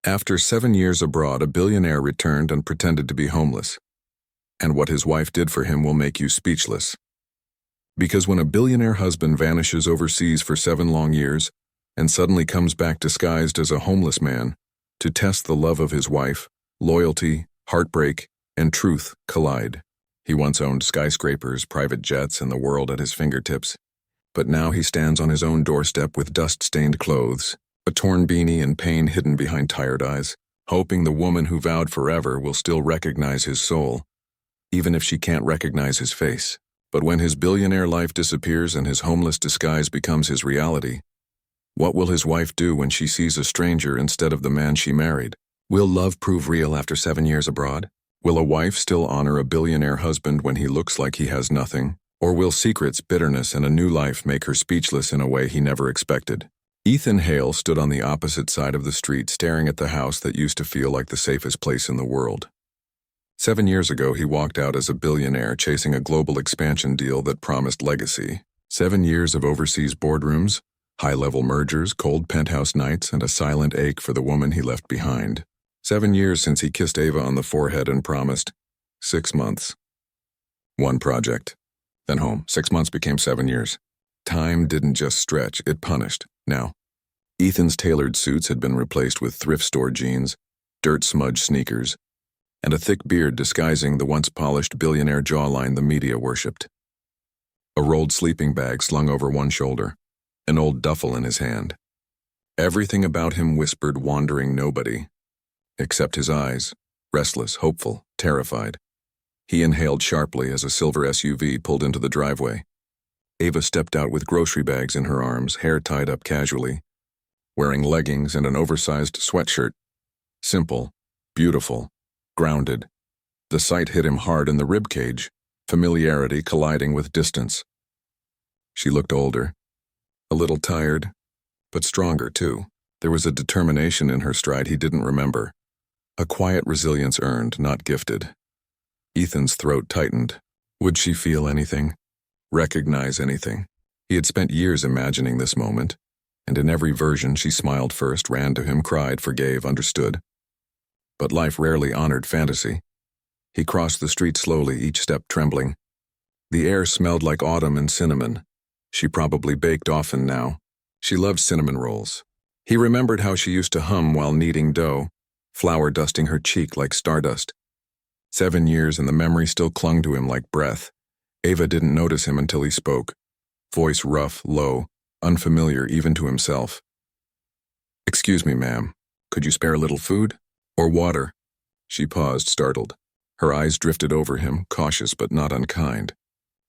After 7 years abroad, a billionaire returned and pretended to be homeless. And what his wife did for him will make you speechless. Because when a billionaire husband vanishes overseas for 7 long years and suddenly comes back disguised as a homeless man to test the love of his wife, loyalty, heartbreak, and truth collide. He once owned skyscrapers, private jets, and the world at his fingertips. But now he stands on his own doorstep with dust-stained clothes, a torn beanie and pain hidden behind tired eyes, hoping the woman who vowed forever will still recognize his soul, even if she can't recognize his face. But when his billionaire life disappears and his homeless disguise becomes his reality, what will his wife do when she sees a stranger instead of the man she married? Will love prove real after 7 years abroad? Will a wife still honor a billionaire husband when he looks like he has nothing? Or will secrets, bitterness, and a new life make her speechless in a way he never expected? Ethan Hale stood on the opposite side of the street staring at the house that used to feel like the safest place in the world. 7 years ago, he walked out as a billionaire chasing a global expansion deal that promised legacy. 7 years of overseas boardrooms, high-level mergers, cold penthouse nights, and a silent ache for the woman he left behind. 7 years since he kissed Ava on the forehead and promised 6 months. One project. Then home. 6 months became 7 years. Time didn't just stretch, it punished. Now, Ethan's tailored suits had been replaced with thrift store jeans, dirt-smudged sneakers, and a thick beard disguising the once polished billionaire jawline the media worshipped. A rolled sleeping bag slung over one shoulder, an old duffel in his hand. Everything about him whispered wandering nobody, except his eyes, restless, hopeful, terrified. He inhaled sharply as a silver SUV pulled into the driveway. Ava stepped out with grocery bags in her arms, hair tied up casually, wearing leggings and an oversized sweatshirt. Simple, beautiful, grounded. The sight hit him hard in the ribcage, familiarity colliding with distance. She looked older, a little tired, but stronger too. There was a determination in her stride he didn't remember. A quiet resilience earned, not gifted. Ethan's throat tightened. Would she feel anything? Recognize anything? He had spent years imagining this moment, and in every version she smiled first, ran to him, cried, forgave, understood. But life rarely honored fantasy. He crossed the street slowly, each step trembling. The air smelled like autumn and cinnamon. She probably baked often now. She loved cinnamon rolls. He remembered how she used to hum while kneading dough, flour dusting her cheek like stardust. 7 years and the memory still clung to him like breath. Ava didn't notice him until he spoke, voice rough, low, unfamiliar even to himself. "Excuse me, ma'am. Could you spare a little food? Or water?" She paused, startled. Her eyes drifted over him, cautious but not unkind.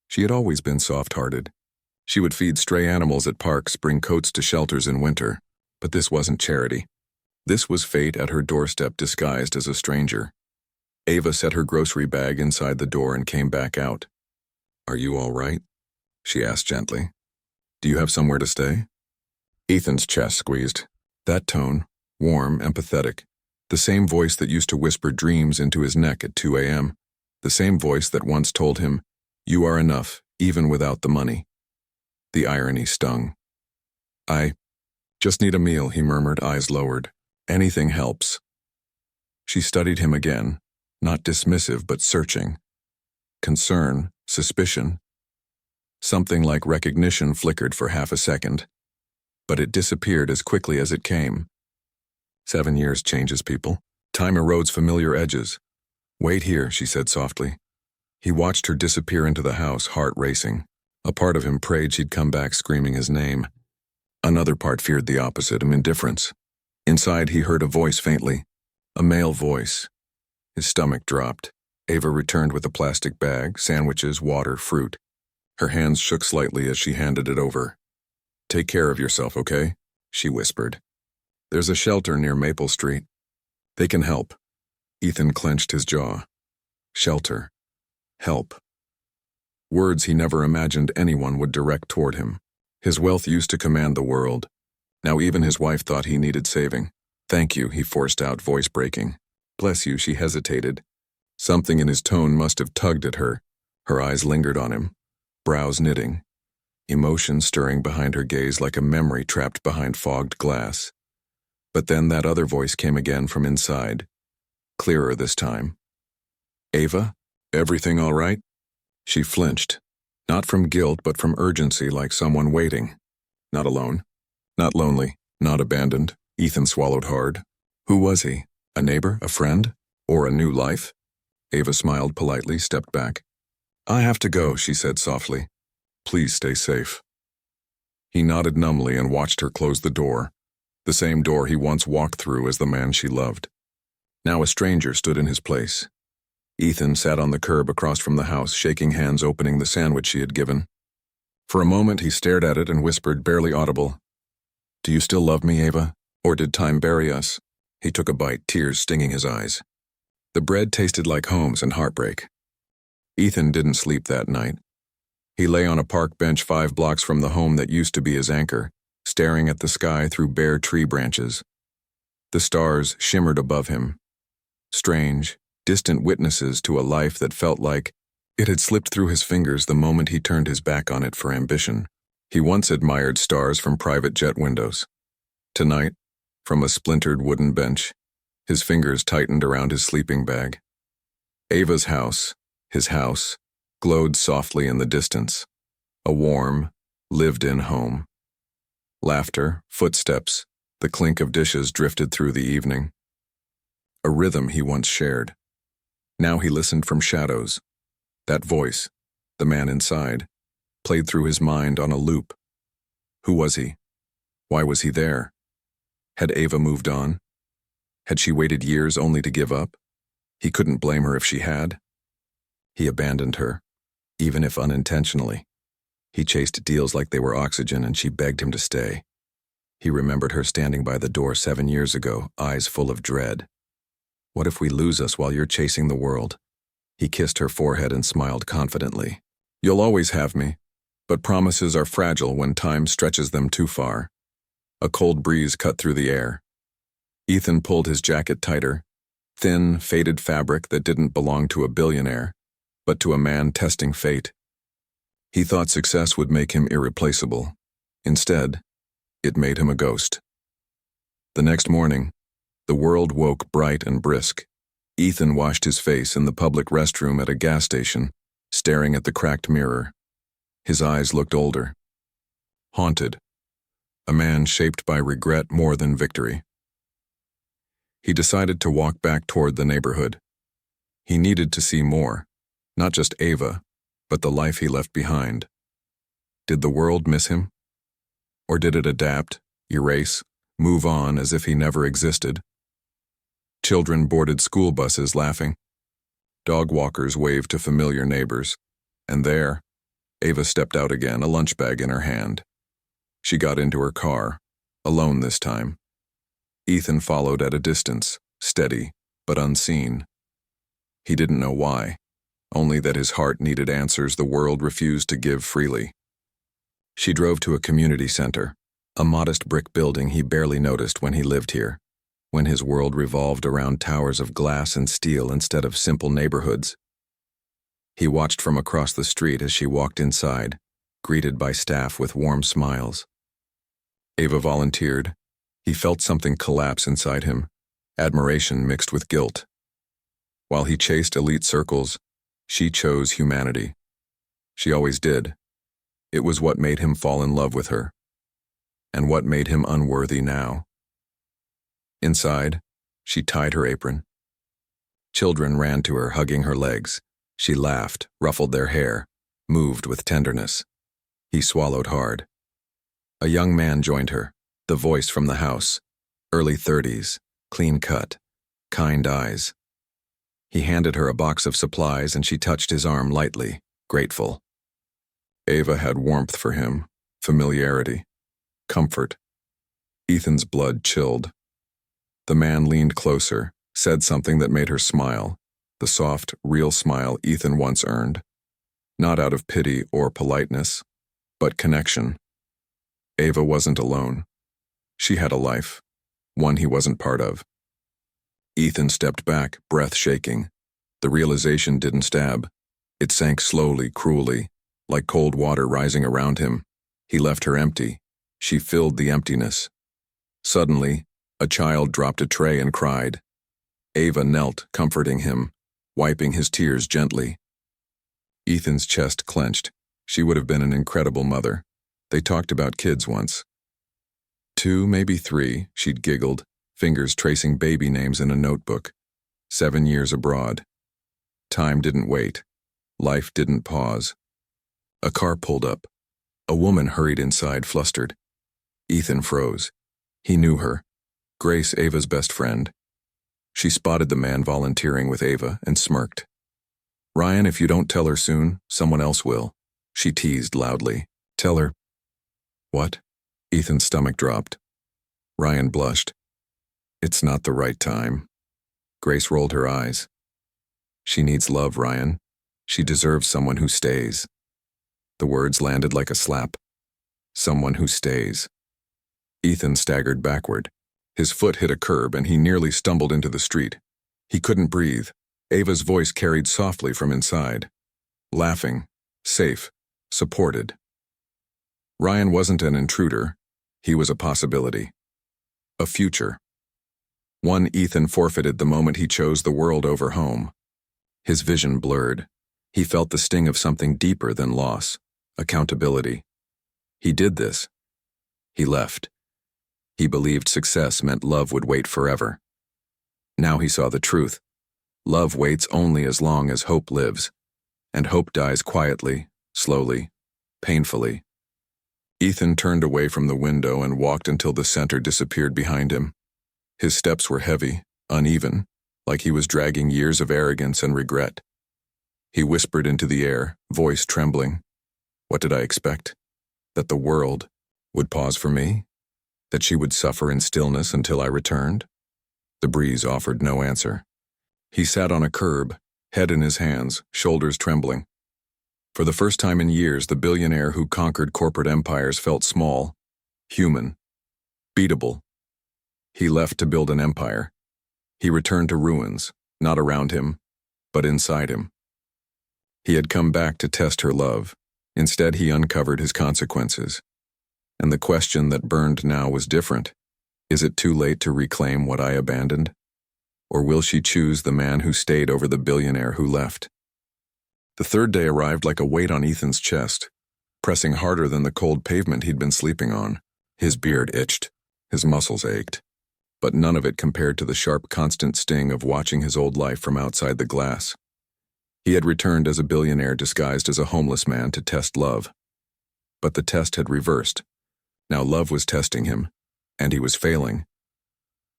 She had always been soft-hearted. She would feed stray animals at parks, bring coats to shelters in winter. But this wasn't charity. This was fate at her doorstep disguised as a stranger. Ava set her grocery bag inside the door and came back out. "Are you all right?" she asked gently. "Do you have somewhere to stay?" Ethan's chest squeezed. That tone, warm, empathetic. The same voice that used to whisper dreams into his neck at 2 a.m. The same voice that once told him, "You are enough, even without the money." The irony stung. "I just need a meal," he murmured, eyes lowered. "Anything helps." She studied him again, not dismissive but searching. Concern, suspicion. Something like recognition flickered for half a second, but it disappeared as quickly as it came. 7 years changes people. Time erodes familiar edges. "Wait here," she said softly. He watched her disappear into the house, heart racing. A part of him prayed she'd come back screaming his name. Another part feared the opposite, indifference. Inside, he heard a voice faintly, a male voice. His stomach dropped. Ava returned with a plastic bag, sandwiches, water, fruit. Her hands shook slightly as she handed it over. "Take care of yourself, okay?" she whispered. "There's a shelter near Maple Street. They can help." Ethan clenched his jaw. Shelter. Help. Words he never imagined anyone would direct toward him. His wealth used to command the world. Now even his wife thought he needed saving. "Thank you," he forced out, voice breaking. "Bless you," she hesitated. Something in his tone must have tugged at her. Her eyes lingered on him, brows knitting, emotion stirring behind her gaze like a memory trapped behind fogged glass. But then that other voice came again from inside, clearer this time. "Ava, everything all right?" She flinched, not from guilt but from urgency, like someone waiting. Not alone, not lonely, not abandoned. Ethan swallowed hard. Who was he? A neighbor, a friend, or a new life? Ava smiled politely, stepped back. "I have to go," she said softly. "Please stay safe." He nodded numbly and watched her close the door, the same door he once walked through as the man she loved. Now a stranger stood in his place. Ethan sat on the curb across from the house, shaking hands, opening the sandwich she had given. For a moment he stared at it and whispered, barely audible, "Do you still love me, Ava? Or did time bury us?" He took a bite, tears stinging his eyes. The bread tasted like homes and heartbreak. Ethan didn't sleep that night. He lay on a park bench 5 blocks from the home that used to be his anchor, staring at the sky through bare tree branches. The stars shimmered above him. Strange, distant witnesses to a life that felt like it had slipped through his fingers the moment he turned his back on it for ambition. He once admired stars from private jet windows. Tonight, from a splintered wooden bench, his fingers tightened around his sleeping bag. Ava's house, his house, glowed softly in the distance. A warm, lived-in home. Laughter, footsteps, the clink of dishes drifted through the evening. A rhythm he once shared. Now he listened from shadows. That voice, the man inside, played through his mind on a loop. Who was he? Why was he there? Had Ava moved on? Had she waited years only to give up? He couldn't blame her if she had. He abandoned her, even if unintentionally. He chased deals like they were oxygen, and she begged him to stay. He remembered her standing by the door 7 years ago, eyes full of dread. "What if we lose us while you're chasing the world?" He kissed her forehead and smiled confidently. "You'll always have me, but promises are fragile when time stretches them too far." A cold breeze cut through the air. Ethan pulled his jacket tighter, thin, faded fabric that didn't belong to a billionaire, but to a man testing fate. He thought success would make him irreplaceable. Instead, it made him a ghost. The next morning, the world woke bright and brisk. Ethan washed his face in the public restroom at a gas station, staring at the cracked mirror. His eyes looked older. Haunted. A man shaped by regret more than victory. He decided to walk back toward the neighborhood. He needed to see more, not just Ava, but the life he left behind. Did the world miss him? Or did it adapt, erase, move on as if he never existed? Children boarded school buses laughing. Dog walkers waved to familiar neighbors. And there, Ava stepped out again, a lunch bag in her hand. She got into her car, alone this time. Ethan followed at a distance, steady, but unseen. He didn't know why, only that his heart needed answers the world refused to give freely. She drove to a community center, a modest brick building he barely noticed when he lived here, when his world revolved around towers of glass and steel instead of simple neighborhoods. He watched from across the street as she walked inside, greeted by staff with warm smiles. Ava volunteered. He felt something collapse inside him, admiration mixed with guilt. While he chased elite circles, she chose humanity. She always did. It was what made him fall in love with her, and what made him unworthy now. Inside, she tied her apron. Children ran to her, hugging her legs. She laughed, ruffled their hair, moved with tenderness. He swallowed hard. A young man joined her, the voice from the house, early 30s, clean cut, kind eyes. He handed her a box of supplies and she touched his arm lightly, grateful. Ava had warmth for him, familiarity, comfort. Ethan's blood chilled. The man leaned closer, said something that made her smile, the soft, real smile Ethan once earned. Not out of pity or politeness, but connection. Ava wasn't alone. She had a life, one he wasn't part of. Ethan stepped back, breath shaking. The realization didn't stab. It sank slowly, cruelly, like cold water rising around him. He left her empty. She filled the emptiness. Suddenly, A child dropped a tray and cried. Ava knelt, comforting him, wiping his tears gently. Ethan's chest clenched. She would have been an incredible mother. They talked about kids once. 2, maybe 3, she'd giggled, fingers tracing baby names in a notebook. 7 years abroad. Time didn't wait. Life didn't pause. A car pulled up. A woman hurried inside, flustered. Ethan froze. He knew her. Grace, Ava's best friend. She spotted the man volunteering with Ava and smirked. "Ryan, if you don't tell her soon, someone else will," she teased loudly. "Tell her." "What?" Ethan's stomach dropped. Ryan blushed. "It's not the right time." Grace rolled her eyes. "She needs love, Ryan. She deserves someone who stays." The words landed like a slap. Someone who stays. Ethan staggered backward. His foot hit a curb and he nearly stumbled into the street. He couldn't breathe. Ava's voice carried softly from inside. Laughing. Safe. Supported. Ryan wasn't an intruder. He was a possibility. A future. One Ethan forfeited the moment he chose the world over home. His vision blurred. He felt the sting of something deeper than loss. Accountability. He did this. He left. He believed success meant love would wait forever. Now he saw the truth. Love waits only as long as hope lives, and hope dies quietly, slowly, painfully. Ethan turned away from the window and walked until the center disappeared behind him. His steps were heavy, uneven, like he was dragging years of arrogance and regret. He whispered into the air, voice trembling. What did I expect? That the world would pause for me? That she would suffer in stillness until I returned? The breeze offered no answer. He sat on a curb, head in his hands, shoulders trembling. For the first time in years, the billionaire who conquered corporate empires felt small, human, beatable. He left to build an empire. He returned to ruins, not around him, but inside him. He had come back to test her love. Instead, he uncovered his consequences. And the question that burned now was different. Is it too late to reclaim what I abandoned? Or will she choose the man who stayed over the billionaire who left? The third day arrived like a weight on Ethan's chest, pressing harder than the cold pavement he'd been sleeping on. His beard itched. His muscles ached. But none of it compared to the sharp, constant sting of watching his old life from outside the glass. He had returned as a billionaire disguised as a homeless man to test love. But the test had reversed. Now love was testing him, and he was failing.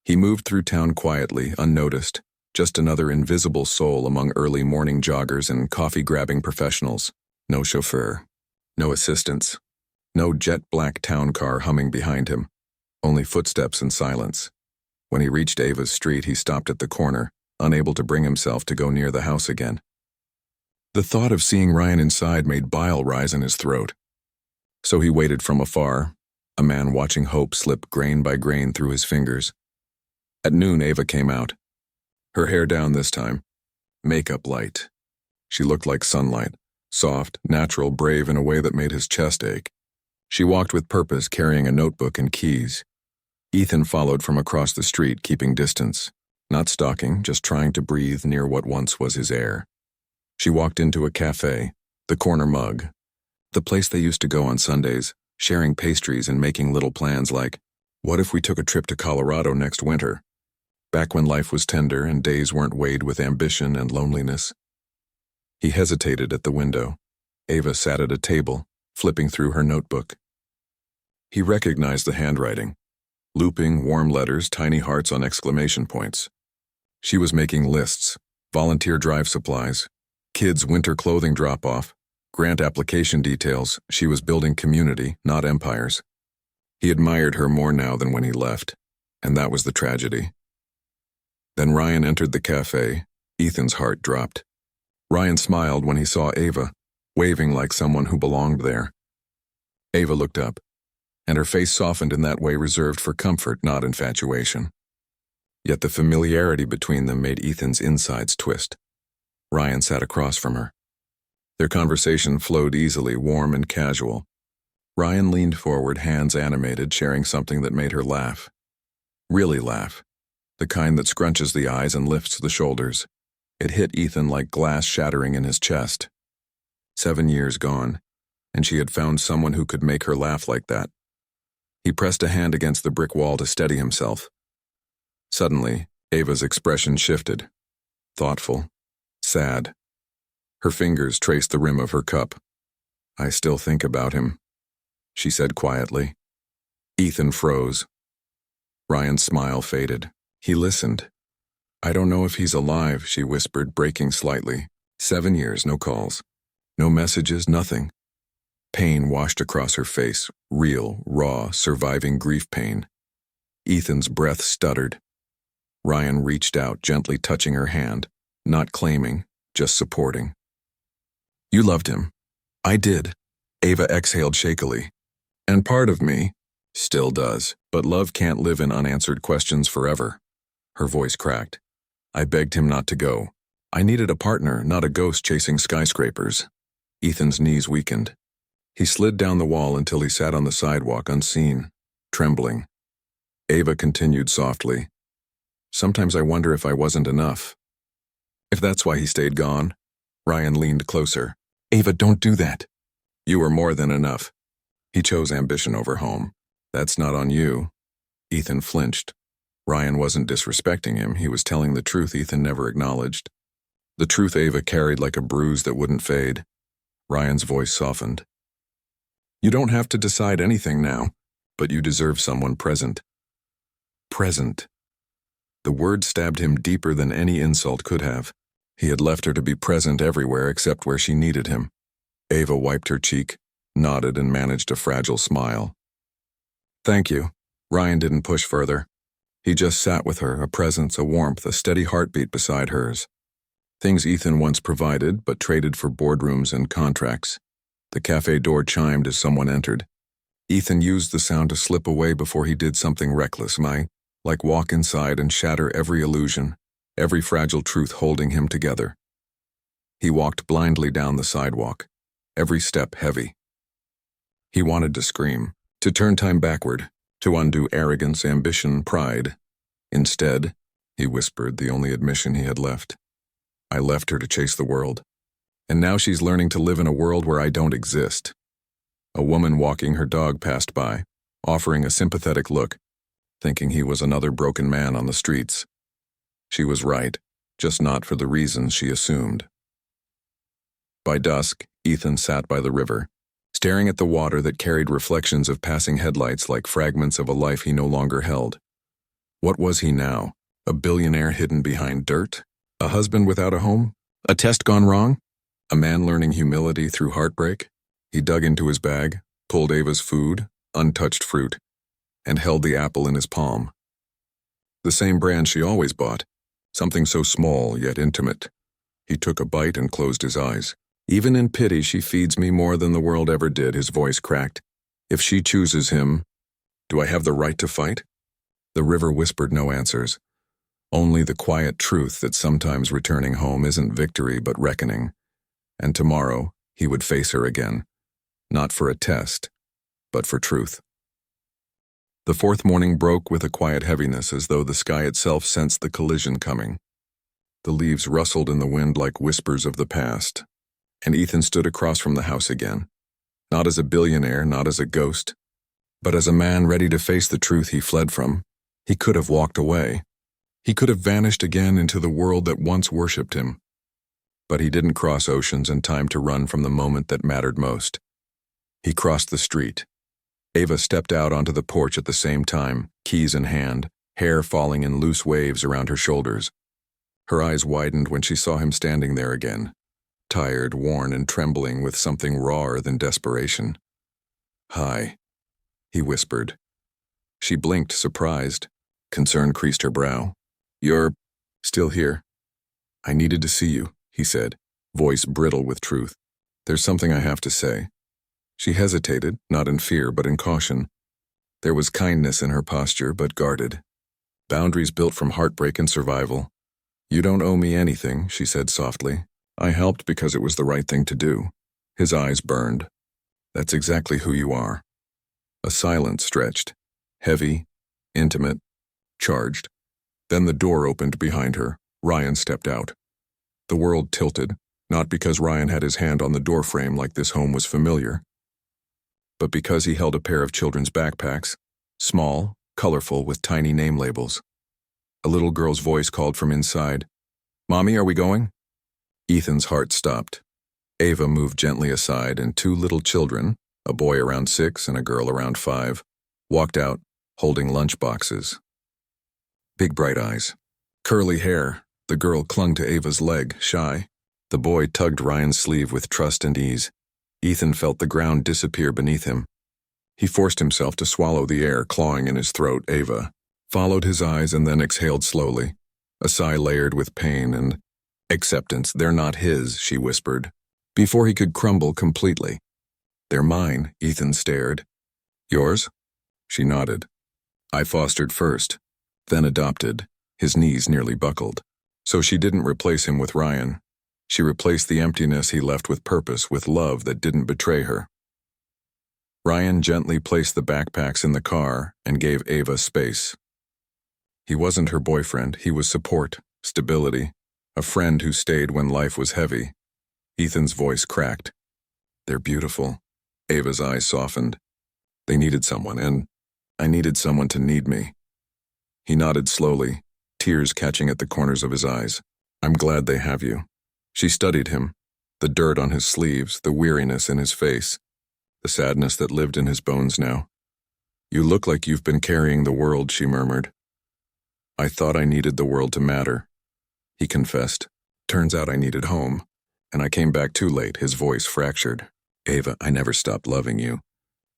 He moved through town quietly, unnoticed, just another invisible soul among early morning joggers and coffee-grabbing professionals. No chauffeur, no assistants, no jet-black town car humming behind him, only footsteps and silence. When he reached Ava's street, he stopped at the corner, unable to bring himself to go near the house again. The thought of seeing Ryan inside made bile rise in his throat. So he waited from afar, a man watching hope slip grain by grain through his fingers. At noon, Ava came out. Her hair down this time. Makeup light. She looked like sunlight, soft, natural, brave in a way that made his chest ache. She walked with purpose, carrying a notebook and keys. Ethan followed from across the street, keeping distance. Not stalking, just trying to breathe near what once was his air. She walked into a cafe, the Corner Mug, the place they used to go on Sundays, sharing pastries and making little plans like, what if we took a trip to Colorado next winter? Back when life was tender and days weren't weighed with ambition and loneliness. He hesitated at the window. Ava sat at a table, flipping through her notebook. He recognized the handwriting. Looping, warm letters, tiny hearts on exclamation points. She was making lists, volunteer drive supplies, kids' winter clothing drop-off, grant application details. She was building community, not empires. He admired her more now than when he left, and that was the tragedy. Then Ryan entered the cafe. Ethan's heart dropped. Ryan smiled when he saw Ava, waving like someone who belonged there. Ava looked up, and her face softened in that way reserved for comfort, not infatuation. Yet the familiarity between them made Ethan's insides twist. Ryan sat across from her. Their conversation flowed easily, warm and casual. Ryan leaned forward, hands animated, sharing something that made her laugh. Really laugh. The kind that scrunches the eyes and lifts the shoulders. It hit Ethan like glass shattering in his chest. 7 years gone, and she had found someone who could make her laugh like that. He pressed a hand against the brick wall to steady himself. Suddenly, Ava's expression shifted. Thoughtful. Sad. Her fingers traced the rim of her cup. "I still think about him," she said quietly. Ethan froze. Ryan's smile faded. He listened. "I don't know if he's alive," she whispered, breaking slightly. 7 years, no calls. No messages, nothing. Pain washed across her face, real, raw, surviving grief pain. Ethan's breath stuttered. Ryan reached out, gently touching her hand, not claiming, just supporting. "You loved him." "I did," Ava exhaled shakily. "And part of me still does, but love can't live in unanswered questions forever." Her voice cracked. "I begged him not to go. I needed a partner, not a ghost chasing skyscrapers." Ethan's knees weakened. He slid down the wall until he sat on the sidewalk unseen, trembling. Ava continued softly. "Sometimes I wonder if I wasn't enough. If that's why he stayed gone." Ryan leaned closer. "Ava, don't do that." "You were more than enough. He chose ambition over home. That's not on you." Ethan flinched. Ryan wasn't disrespecting him, he was telling the truth Ethan never acknowledged. The truth Ava carried like a bruise that wouldn't fade. Ryan's voice softened. "You don't have to decide anything now, but you deserve someone present." Present. The word stabbed him deeper than any insult could have. He had left her to be present everywhere except where she needed him. Ava wiped her cheek, nodded, and managed a fragile smile. "Thank you." Ryan didn't push further. He just sat with her, a presence, a warmth, a steady heartbeat beside hers. Things Ethan once provided, but traded for boardrooms and contracts. The cafe door chimed as someone entered. Ethan used the sound to slip away before he did something reckless, like walk inside and shatter every illusion, every fragile truth holding him together. He walked blindly down the sidewalk, every step heavy. He wanted to scream, to turn time backward, to undo arrogance, ambition, pride. Instead, he whispered the only admission he had left. "I left her to chase the world. And now she's learning to live in a world where I don't exist." A woman walking her dog passed by, offering a sympathetic look, thinking he was another broken man on the streets. She was right, just not for the reasons she assumed. By dusk, Ethan sat by the river, staring at the water that carried reflections of passing headlights like fragments of a life he no longer held. What was he now? A billionaire hidden behind dirt? A husband without a home? A test gone wrong? A man learning humility through heartbreak? He dug into his bag, pulled Ava's food, untouched fruit, and held the apple in his palm. The same brand she always bought, something so small yet intimate. He took a bite and closed his eyes. "Even in pity, she feeds me more than the world ever did," his voice cracked. "If she chooses him, do I have the right to fight?" The river whispered no answers. Only the quiet truth that sometimes returning home isn't victory but reckoning. And tomorrow, he would face her again. Not for a test, but for truth. The fourth morning broke with a quiet heaviness as though the sky itself sensed the collision coming. The leaves rustled in the wind like whispers of the past, and Ethan stood across from the house again. Not as a billionaire, not as a ghost, but as a man ready to face the truth he fled from. He could have walked away. He could have vanished again into the world that once worshipped him. But he didn't cross oceans and time to run from the moment that mattered most. He crossed the street. Ava stepped out onto the porch at the same time, keys in hand, hair falling in loose waves around her shoulders. Her eyes widened when she saw him standing there again, tired, worn, and trembling with something rawer than desperation. "Hi," he whispered. She blinked, surprised. Concern creased her brow. "You're still here?" "I needed to see you," he said, voice brittle with truth. "There's something I have to say." She hesitated, not in fear, but in caution. There was kindness in her posture, but guarded. Boundaries built from heartbreak and survival. "You don't owe me anything," she said softly. "I helped because it was the right thing to do." His eyes burned. "That's exactly who you are." A silence stretched, heavy, intimate, charged. Then the door opened behind her. Ryan stepped out. The world tilted, not because Ryan had his hand on the doorframe like this home was familiar, but because he held a pair of children's backpacks, small, colorful, with tiny name labels. A little girl's voice called from inside, "Mommy, are we going?" Ethan's heart stopped. Ava moved gently aside, and two little children, a boy around 6 and a girl around 5, walked out, holding lunch boxes. Big bright eyes. Curly hair. The girl clung to Ava's leg, shy. The boy tugged Ryan's sleeve with trust and ease. Ethan felt the ground disappear beneath him. He forced himself to swallow the air clawing in his throat. Ava followed his eyes and then exhaled slowly, a sigh layered with pain and acceptance. "They're not his," she whispered, before he could crumble completely. "They're mine," Ethan stared. "Yours?" She nodded. "I fostered first, then adopted." His knees nearly buckled. So she didn't replace him with Ryan. She replaced the emptiness he left with purpose, with love that didn't betray her. Ryan gently placed the backpacks in the car and gave Ava space. He wasn't her boyfriend, he was support, stability, a friend who stayed when life was heavy. Ethan's voice cracked. "They're beautiful." Ava's eyes softened. "They needed someone, and I needed someone to need me." He nodded slowly, tears catching at the corners of his eyes. "I'm glad they have you." She studied him, the dirt on his sleeves, the weariness in his face, the sadness that lived in his bones now. "You look like you've been carrying the world," she murmured. "I thought I needed the world to matter," he confessed. "Turns out I needed home, and I came back too late." His voice fractured. "Ava, I never stopped loving you.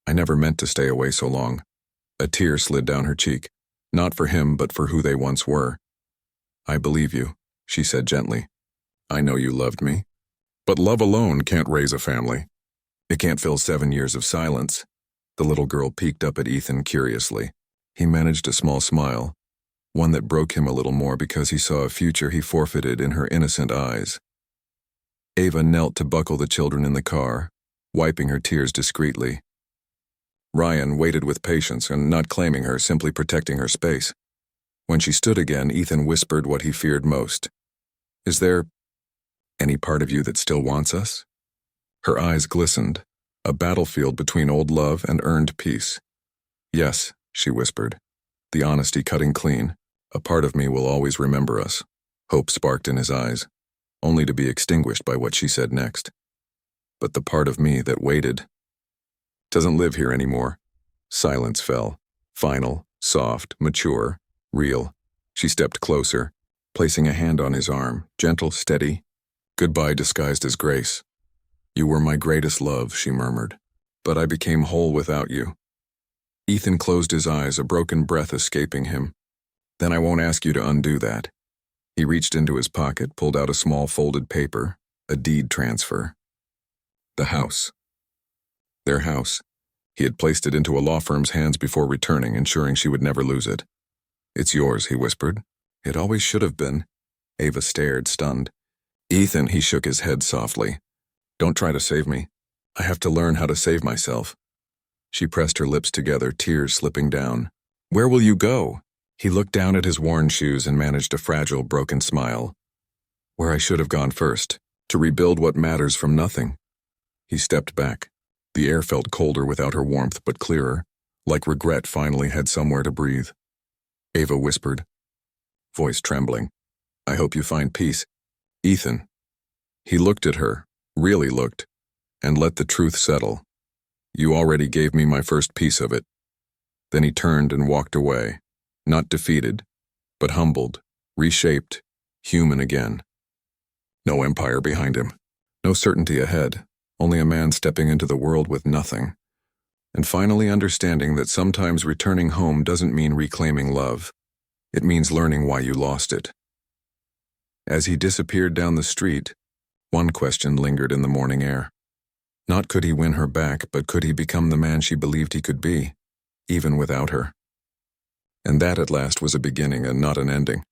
I never meant to stay away so long." A tear slid down her cheek, not for him but for who they once were. "I believe you," she said gently. "I know you loved me. But love alone can't raise a family. It can't fill 7 years of silence." The little girl peeked up at Ethan curiously. He managed a small smile, one that broke him a little more because he saw a future he forfeited in her innocent eyes. Ava knelt to buckle the children in the car, wiping her tears discreetly. Ryan waited with patience and not claiming her, simply protecting her space. When she stood again, Ethan whispered what he feared most. "Is there any part of you that still wants us?" Her eyes glistened, a battlefield between old love and earned peace. "Yes," she whispered, the honesty cutting clean. "A part of me will always remember us." Hope sparked in his eyes, only to be extinguished by what she said next. "But the part of me that waited doesn't live here anymore." Silence fell, final, soft, mature, real. She stepped closer, placing a hand on his arm, gentle, steady. "Goodbye disguised as grace. You were my greatest love," she murmured, "but I became whole without you." Ethan closed his eyes, a broken breath escaping him. "Then I won't ask you to undo that." He reached into his pocket, pulled out a small folded paper, a deed transfer. The house. Their house. He had placed it into a law firm's hands before returning, ensuring she would never lose it. "It's yours," he whispered. "It always should have been." Ava stared, stunned. "Ethan," he shook his head softly. "Don't try to save me. I have to learn how to save myself." She pressed her lips together, tears slipping down. "Where will you go?" He looked down at his worn shoes and managed a fragile, broken smile. "Where I should have gone first, to rebuild what matters from nothing." He stepped back. The air felt colder without her warmth, but clearer, like regret finally had somewhere to breathe. Ava whispered, voice trembling, "I hope you find peace." "Ethan." He looked at her, really looked, and let the truth settle. "You already gave me my first piece of it." Then he turned and walked away, not defeated, but humbled, reshaped, human again. No empire behind him, no certainty ahead, only a man stepping into the world with nothing, and finally understanding that sometimes returning home doesn't mean reclaiming love. It means learning why you lost it. As he disappeared down the street, one question lingered in the morning air. Not could he win her back, but could he become the man she believed he could be, even without her? And that at last was a beginning and not an ending.